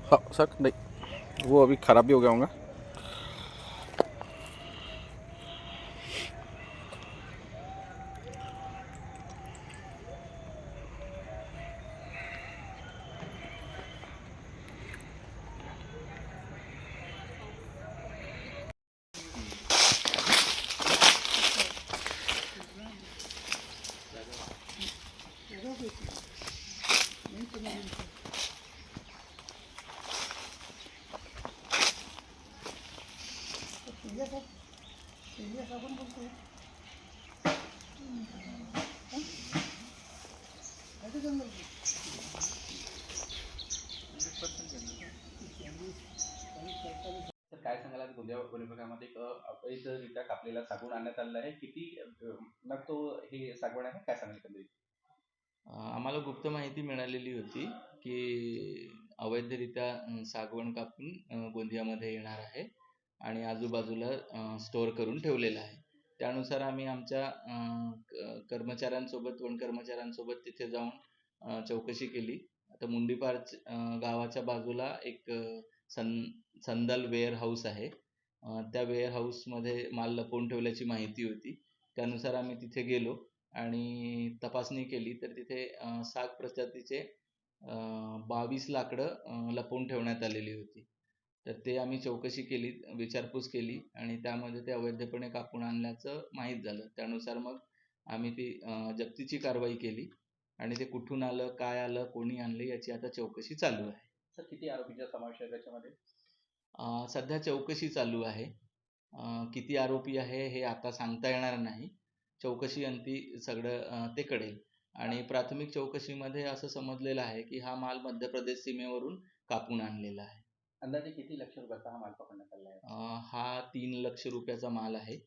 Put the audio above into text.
हाँ सर, नहीं वो अभी ख़राब भी हो गया होगा। तर काय सांगाल आज गोंदिया वन विभागामध्ये एक अवैधरित्या कापलेला सागवान आणण्यात आलेला आहे. किती नग तो हे सागवान आहे, काय सांगाल एकंदरीत? आम्हाला गुप्त माहिती मिळालेली होती की अवैधरित्या सागवण कापून गोंदियामध्ये येणार आहे आणि आजूबाजूला स्टोअर करून ठेवलेलं आहे. त्यानुसार आम्ही आमच्या कर्मचाऱ्यांसोबत वन कर्मचाऱ्यांसोबत तिथे जाऊन चौकशी केली. आता मुंडीपार गावाच्या बाजूला एक संदल वेअर हाऊस आहे. त्या वेअर हाऊसमध्ये माल लपवून ठेवल्याची माहिती होती. त्यानुसार आम्ही तिथे गेलो आणि तपासणी केली तर तिथे 7 प्रजातीचे 22 लाकडं लपवून ठेवण्यात आलेली होती. तर ते आम्ही चौकशी केली, विचारपूस केली आणि त्यामध्ये ते अवैधपणे कापून आणल्याचं माहीत झालं. त्यानुसार मग आम्ही ती जप्तीची कारवाई केली आणि ते कुठून आलं, काय आलं, कोणी आणले याची आता चौकशी चालू आहे. सर किती आरोपींचा समावेश आहे त्याच्यामध्ये? सध्या चौकशी चालू आहे. किती आरोपी आहे हे आता सांगता येणार नाही. चौकशी अंती सगळं ते कळेल आणि प्राथमिक चौकशीमध्ये असं समजलेलं आहे की हा माल मध्य प्रदेश सीमेवरून कापून आणलेला आहे. अंदाजे किती लक्ष रुपयाचा हा माल पकडण्यात आला आहे? हा 3 लाख रुपयाचा माल आहे.